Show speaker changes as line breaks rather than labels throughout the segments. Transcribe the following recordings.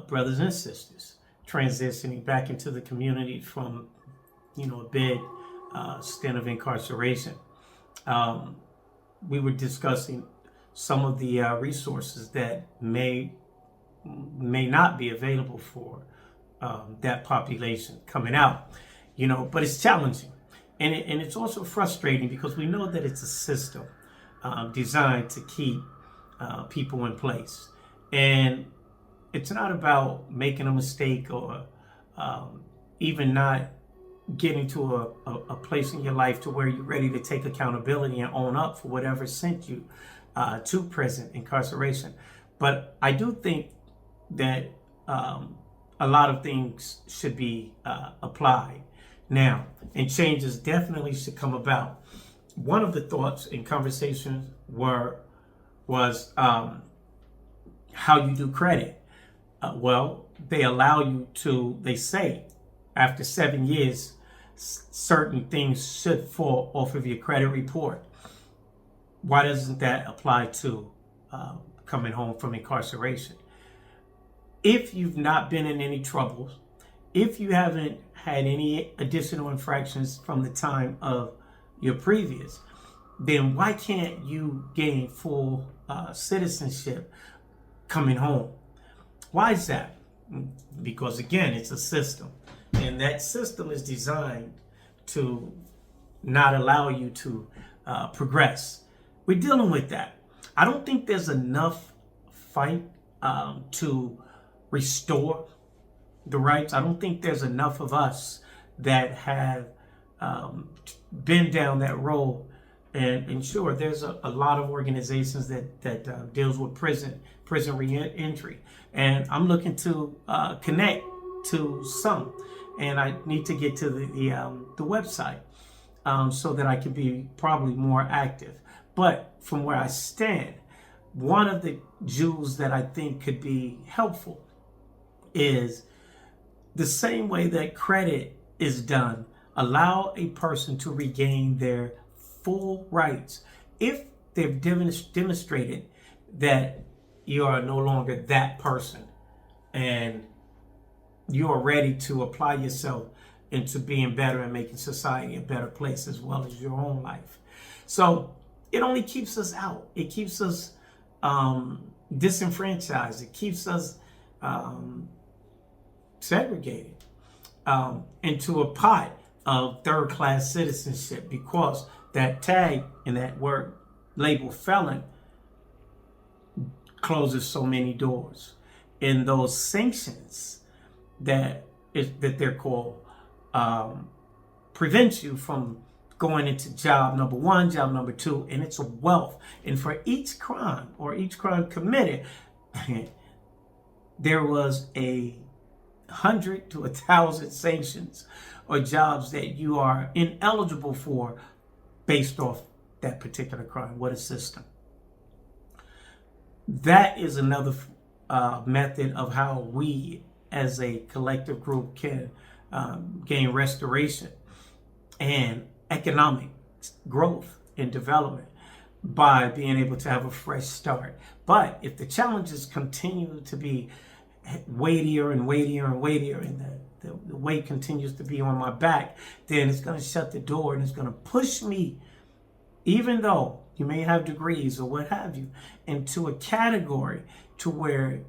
brothers and sisters transitioning back into the community from, a big stint of incarceration. We were discussing some of the resources that may not be available for that population coming out, but it's challenging. And it's also frustrating because we know that it's a system designed to keep people in place. And it's not about making a mistake or even not getting to a place in your life to where you're ready to take accountability and own up for whatever sent you to prison, incarceration. But I do think that a lot of things should be applied now, and changes definitely should come about. One of the thoughts in conversations was how you do credit. Well, they allow you to, they say, after 7 years, certain things should fall off of your credit report. Why doesn't that apply to coming home from incarceration? If you've not been in any troubles, if you haven't had any additional infractions from the time of your previous, then why can't you gain full citizenship coming home? Why is that? Because again, it's a system. And that system is designed to not allow you to progress. We're dealing with that. I don't think there's enough fight to restore the rights. I don't think there's enough of us that have been down that road. And sure, there's a lot of organizations that deals with prison re-entry. And I'm looking to connect to some. And I need to get to the website so that I can be probably more active. But from where I stand, one of the jewels that I think could be helpful is the same way that credit is done. Allow a person to regain their full rights if they've demonstrated that you are no longer that person and you are ready to apply yourself into being better and making society a better place as well as your own life. So it only keeps us out. It keeps us disenfranchised. It keeps us segregated into a pot of third-class citizenship, because that tag and that word label felon closes so many doors. And those sanctions that they're called prevent you from going into job number one, job number two, and it's a wealth. And for each crime committed, there was 100 to 1,000 sanctions or jobs that you are ineligible for based off that particular crime. What a system. That is another method of how we as a collective group can gain restoration and economic growth and development by being able to have a fresh start. But if the challenges continue to be weightier and weightier and weightier, and the weight continues to be on my back, then it's going to shut the door and it's going to push me, even though you may have degrees or what have you, into a category to where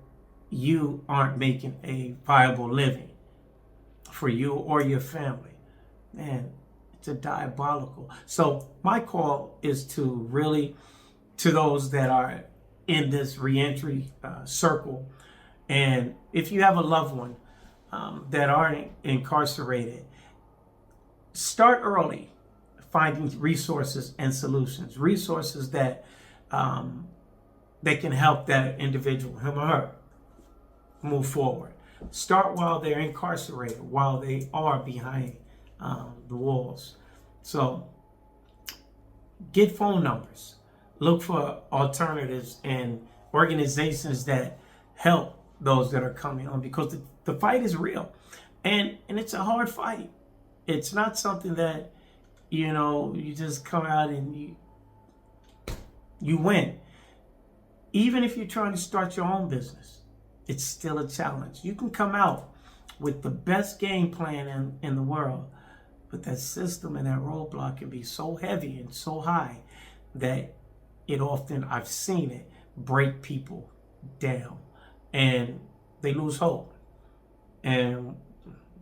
you aren't making a viable living for you or your family. Man, it's a diabolical. So my call is to those that are in this reentry circle, and if you have a loved one that are incarcerated, start early finding resources and solutions, resources that can help that individual, him or her, move forward. Start while they're incarcerated, while they are behind the walls. So get phone numbers, look for alternatives and organizations that help those that are coming on, because the fight is real, and it's a hard fight. It's not something that you just come out and you win. Even if you're trying to start your own business, it's still a challenge. You can come out with the best game plan in the world, but that system and that roadblock can be so heavy and so high that it often, I've seen it, break people down and they lose hope. And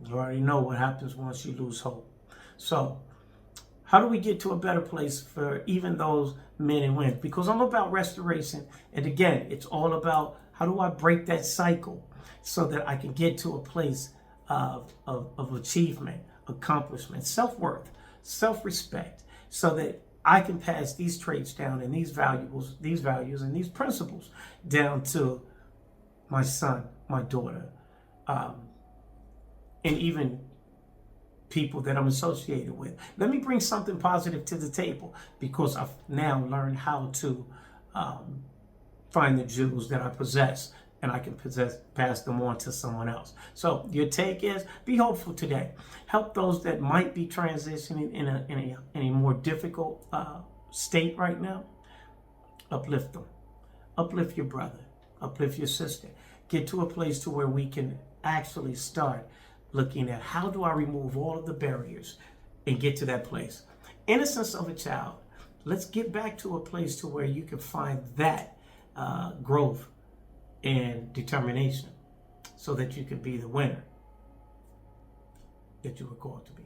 you already know what happens once you lose hope. So how do we get to a better place for even those men and women? Because I'm about restoration. And again, it's all about how do I break that cycle so that I can get to a place of achievement, accomplishment, self-worth, self-respect, so that I can pass these traits down and these values and these principles down to my son, my daughter, and even people that I'm associated with. Let me bring something positive to the table, because I've now learned how to find the jewels that I possess, and I can pass them on to someone else. So your take is, be hopeful today. Help those that might be transitioning in a more difficult state right now. Uplift them. Uplift your brother. Uplift your sister. Get to a place to where we can actually start looking at how do I remove all of the barriers and get to that place. Innocence of a child. Let's get back to a place to where you can find that growth and determination so that you can be the winner that you were called to be.